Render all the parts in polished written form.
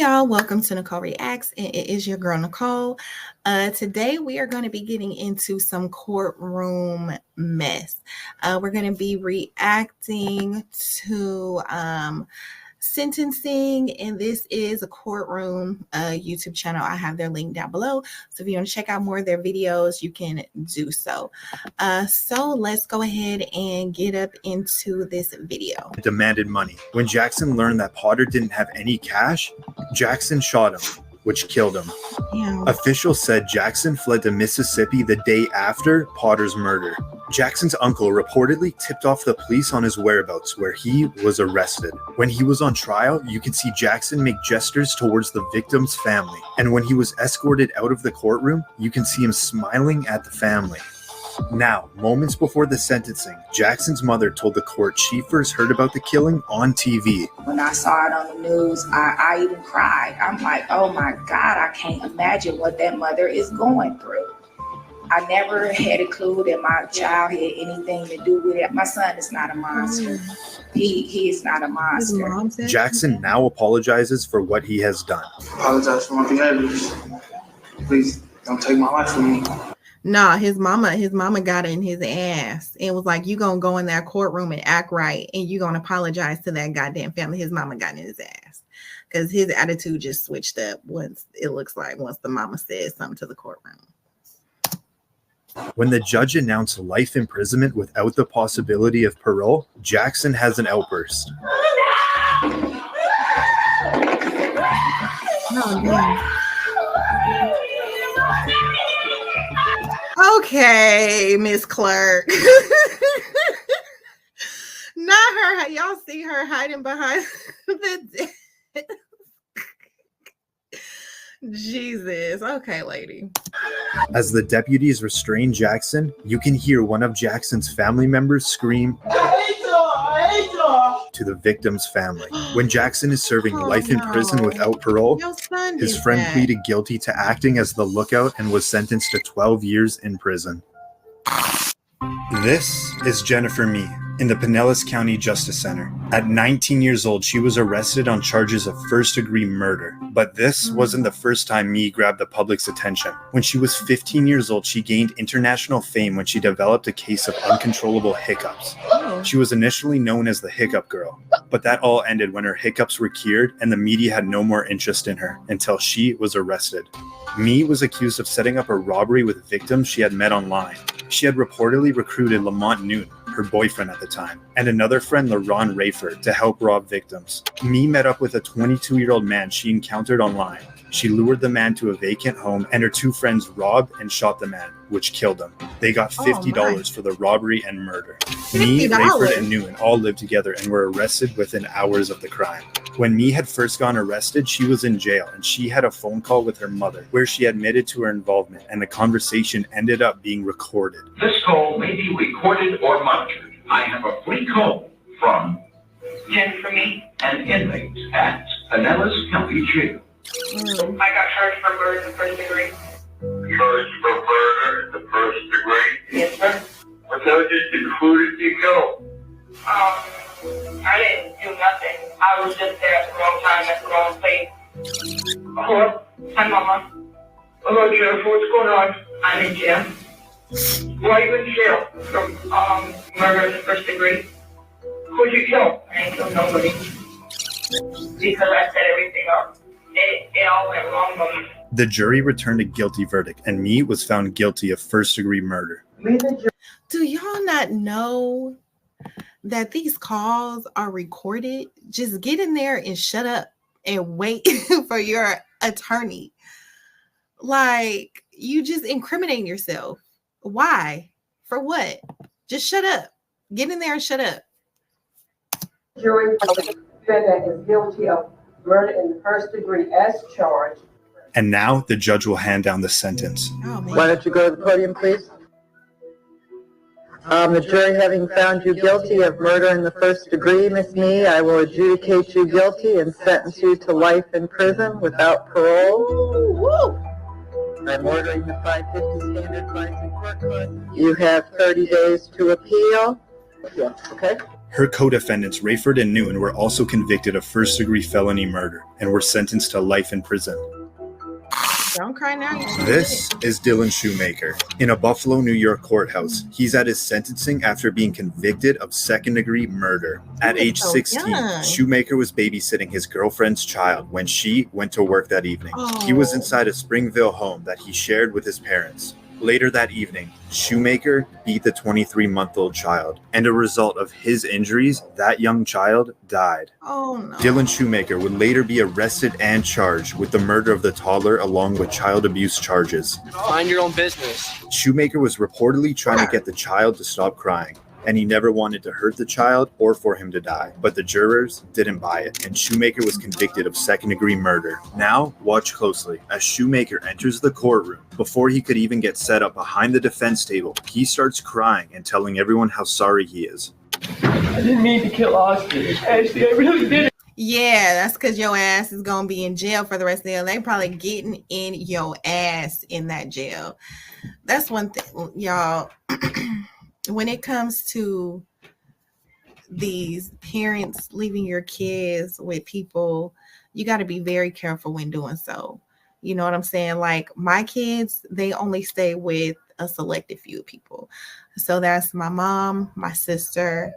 Y'all, welcome to Nicole Reacts, and it is your girl Nicole. Today we are going to be getting into some courtroom mess. We're going to be reacting to sentencing, and this is a courtroom YouTube channel. I have their link down below, so if you want to check out more of their videos, you can do so. So let's go ahead and get up into this video. Demanded money. When Jackson learned that Potter didn't have any cash, Jackson shot him, which killed him. Damn. Officials said Jackson fled to Mississippi the day after Potter's murder. Jackson's uncle reportedly tipped off the police on his whereabouts, where he was arrested. When he was on trial, you could see Jackson make gestures towards the victim's family. And when he was escorted out of the courtroom, you can see him smiling at the family. Now, moments before the sentencing, Jackson's mother told the court she first heard about the killing on TV. When I saw it on the news, I even cried. I'm like, oh my God, I can't imagine what that mother is going through. I never had a clue that my child had anything to do with it. My son is not a monster. He is not a monster. Jackson now apologizes for what he has done. Apologize for my behaviors. Please don't take my life from me. Nah, his mama got in his ass and was like, you gonna go in that courtroom and act right, and you gonna apologize to that goddamn family. His mama got in his ass because his attitude just switched up once the mama said something to the courtroom. When the judge announced life imprisonment without the possibility of parole, Jackson has an outburst. Oh, man. Okay, Miss Clerk. Not her. Y'all see her hiding behind the desk. Jesus. Okay, lady. As the deputies restrain Jackson, you can hear one of Jackson's family members scream to the victim's family. When Jackson is serving life in prison without parole, his friend pleaded guilty to acting as the lookout and was sentenced to 12 years in prison. This is Jennifer Mee in the Pinellas County Justice Center. At 19 years old, she was arrested on charges of first-degree murder. But this wasn't the first time Mee grabbed the public's attention. When she was 15 years old, she gained international fame when she developed a case of uncontrollable hiccups. She was initially known as the Hiccup Girl, but that all ended when her hiccups were cured and the media had no more interest in her until she was arrested. Mee was accused of setting up a robbery with victims she had met online. She had reportedly recruited Lamont Noon, her boyfriend at the time, and another friend, LaRon Rayford, to help rob victims. Mee met up with a 22-year-old man she encountered online. She lured the man to a vacant home, and her two friends robbed and shot the man, which killed him. They got $50 for the robbery and murder. Mee, Rayford, and Newman all lived together and were arrested within hours of the crime. When Mee had first gotten arrested, she was in jail, and she had a phone call with her mother where she admitted to her involvement, and the conversation ended up being recorded. This call may be recorded or monitored. I have a free call from Jennifer Mee, an inmate at Pinellas County Jail. I got charged for murder in the first degree. Charged for murder in the first degree? Yes, sir. What charges included you kill? I didn't do nothing. I was just there at the wrong time, at the wrong place. Hello? Hi, Mama. Hello, Jennifer. What's going on? I'm in jail. Why are you in jail? From murder in the first degree. Who'd you kill? I ain't killed nobody. Because I set everything up. It all went wrong, Mama. The jury returned a guilty verdict, and Mee was found guilty of first-degree murder. Do y'all not know that these calls are recorded? Just get in there and shut up and wait for your attorney. Like, you just incriminating yourself. Why? For what? Just shut up. Get in there and shut up. Jury defendant is guilty of murder in the first degree as charged. And now the judge will hand down the sentence. Oh, man. Why don't you go to the podium, please? The jury having found you guilty of murder in the first degree, Miss Mee, I will adjudicate you guilty and sentence you to life in prison without parole. Woo! I'm ordering the 550 standard fines and court costs. You have 30 days to appeal. Yeah, okay. Her co-defendants, Rayford and Newton, were also convicted of first-degree felony murder and were sentenced to life in prison. Don't cry now. This is Dylan Shoemaker. In a Buffalo, New York courthouse, he's at his sentencing after being convicted of second-degree murder. At age 16, Shoemaker was babysitting his girlfriend's child when she went to work that evening. He was inside a Springville home that he shared with his parents. Later that evening, Shoemaker beat the 23-month-old child, and a result of his injuries, that young child died. Oh no. Dylan Shoemaker would later be arrested and charged with the murder of the toddler along with child abuse charges. Mind your own business. Shoemaker was reportedly trying to get the child to stop crying, and he never wanted to hurt the child or for him to die. But the jurors didn't buy it, and Shoemaker was convicted of second-degree murder. Now, watch closely. As Shoemaker enters the courtroom, before he could even get set up behind the defense table, he starts crying and telling everyone how sorry he is. I didn't mean to kill Austin. Ashley, I really didn't. Yeah, that's because your ass is going to be in jail for the rest of the day. They probably getting in your ass in that jail. That's one thing, y'all. When it comes to these parents leaving your kids with people, you got to be very careful when doing so. You know what I'm saying? Like my kids, they only stay with a selected few people. So that's my mom, my sister,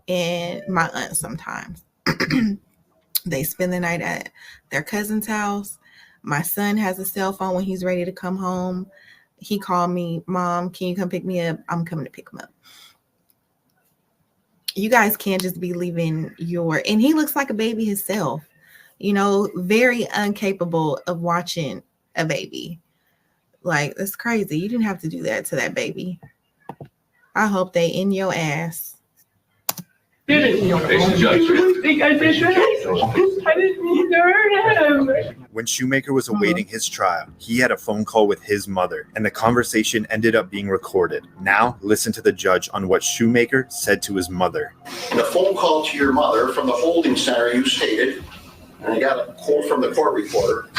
and my aunt sometimes. They spend the night at their cousin's house. My son has a cell phone when he's ready to come home. He called me, Mom, can you come pick me up? I'm coming to pick him up. You guys can't just be leaving and he looks like a baby himself, you know, very incapable of watching a baby. Like, that's crazy. You didn't have to do that to that baby. I hope they in your ass. Didn't you think I did that? I didn't mean to hurt him. When Shoemaker was awaiting his trial, he had a phone call with his mother, and the conversation ended up being recorded. Now, listen to the judge on what Shoemaker said to his mother. In a phone call to your mother from the holding center, you stated, and I got a quote from the court reporter,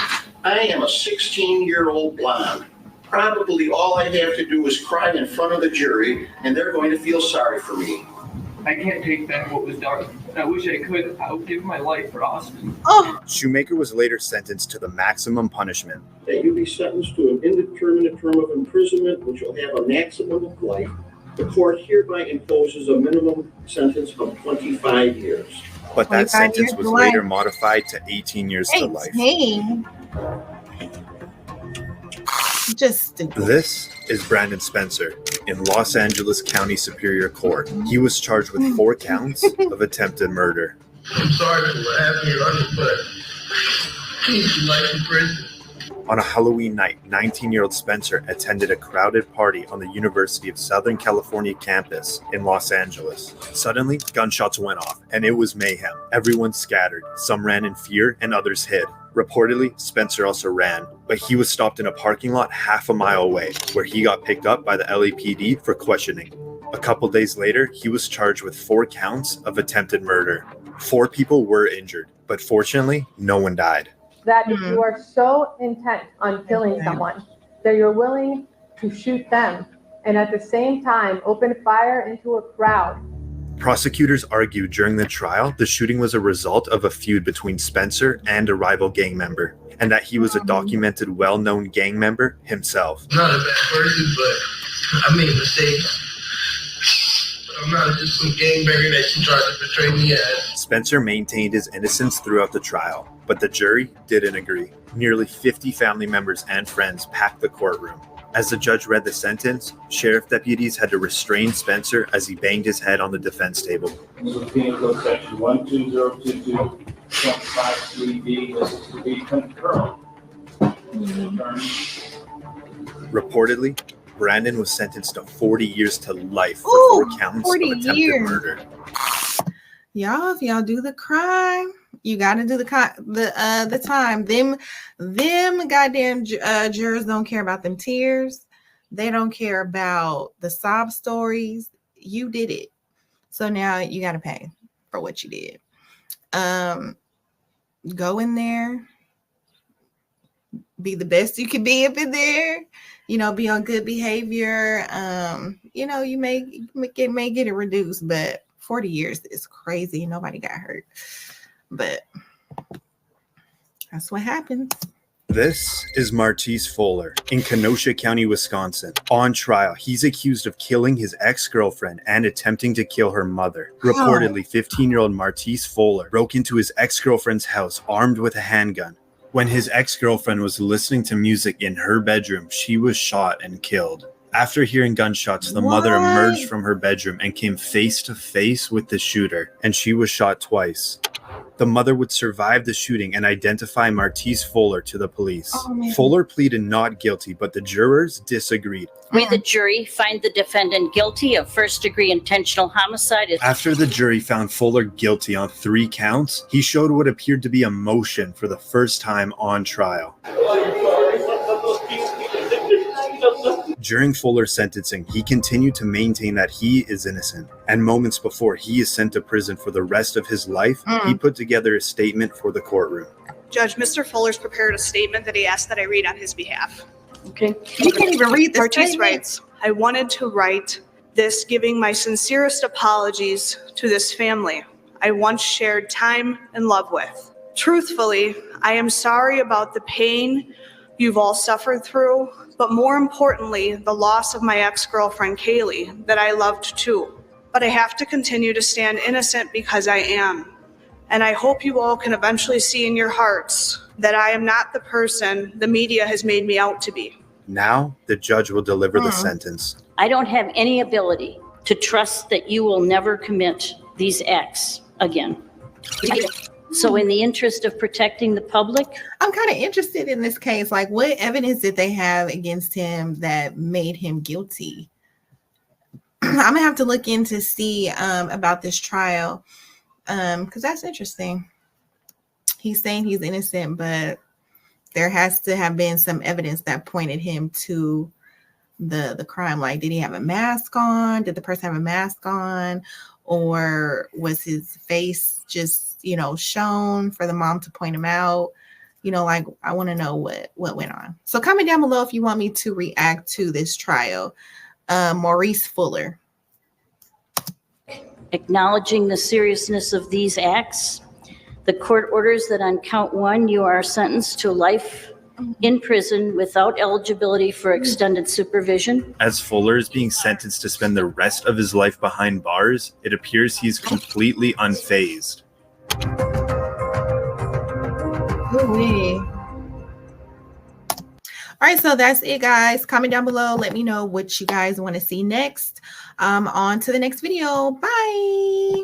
I am a 16-year-old blonde. Probably all I have to do is cry in front of the jury, and they're going to feel sorry for me. I can't take back what was done. I wish I could. I would give my life for Austin. Oh. Shoemaker was later sentenced to the maximum punishment. That you be sentenced to an indeterminate term of imprisonment, which will have a maximum of life. The court hereby imposes a minimum sentence of 25 years. But that sentence was later modified to 18 years to life. Just stupid. This is Brandon Spencer in Los Angeles County Superior Court. He was charged with 4 counts of attempted murder. I'm sorry for what happened to your uncle, but he's life in prison. On a Halloween night, 19-year-old Spencer attended a crowded party on the University of Southern California campus in Los Angeles. Suddenly, gunshots went off, and it was mayhem. Everyone scattered. Some ran in fear, and others hid. Reportedly, Spencer also ran, but he was stopped in a parking lot half a mile away, where he got picked up by the LAPD for questioning. A couple days later, he was charged with 4 counts of attempted murder. 4 people were injured, but fortunately, no one died. That if you are so intent on killing someone that you're willing to shoot them and at the same time open fire into a crowd. Prosecutors argued during the trial the shooting was a result of a feud between Spencer and a rival gang member, and that he was a documented, well-known gang member himself. I'm not a bad person, but I made mistakes. I'm not just some gangbanger that you tried to portray me as. Spencer maintained his innocence throughout the trial, but the jury didn't agree. Nearly 50 family members and friends packed the courtroom. As the judge read the sentence, sheriff deputies had to restrain Spencer as he banged his head on the defense table. This is Penal Code Section 12022.53B. This is to be concurrent. Reportedly, Brandon was sentenced to 40 years to life for 4 counts of attempted murder. Y'all, if y'all do the crime, you got to do the time. Them goddamn jurors don't care about them tears. They don't care about the sob stories. You did it. So now you got to pay for what you did. Go in there. Be the best you can be up in there. You know, be on good behavior. You know, you may get it reduced, but 40 years is crazy. Nobody got hurt. But that's what happens. This is Martis Fuller in Kenosha County, Wisconsin. On trial, he's accused of killing his ex-girlfriend and attempting to kill her mother. Reportedly, 15-year-old Martis Fuller broke into his ex-girlfriend's house armed with a handgun. When his ex-girlfriend was listening to music in her bedroom, she was shot and killed. After hearing gunshots, the mother emerged from her bedroom and came face to face with the shooter, and she was shot twice. The mother would survive the shooting and identify Martis Fuller to the police. Fuller pleaded not guilty, but the jurors disagreed. We, the jury, find the defendant guilty of first-degree intentional homicide. After the jury found Fuller guilty on 3 counts, he showed what appeared to be emotion for the first time on trial. During Fuller's sentencing, he continued to maintain that he is innocent. And moments before he is sent to prison for the rest of his life, he put together a statement for the courtroom. Judge, Mr. Fuller's prepared a statement that he asked that I read on his behalf. Okay. You can't even read this Martis statement. writes, I wanted to write this giving my sincerest apologies to this family I once shared time and love with. Truthfully, I am sorry about the pain you've all suffered through, but more importantly, the loss of my ex-girlfriend, Kaylee, that I loved too. But I have to continue to stand innocent because I am. And I hope you all can eventually see in your hearts that I am not the person the media has made me out to be. Now, the judge will deliver the sentence. I don't have any ability to trust that you will never commit these acts again. So in the interest of protecting the public, I'm kind of interested in this case. Like, what evidence did they have against him that made him guilty? I'm gonna have to look in to see about this trial, because that's interesting. He's saying he's innocent, but there has to have been some evidence that pointed him to the crime. Like, did he have a mask on? Did the person have a mask on? Or was his face just, shown for the mom to point him out? Like, I want to know what went on. So comment down below if you want me to react to this trial. Maurice Fuller. acknowledging the seriousness of these acts, the court orders that on count 1, you are sentenced to life in prison without eligibility for extended supervision. As Fuller is being sentenced to spend the rest of his life behind bars, it appears he's completely unfazed. All right, so that's it, guys. Comment down below. Let me know what you guys want to see next. On to the next video. Bye.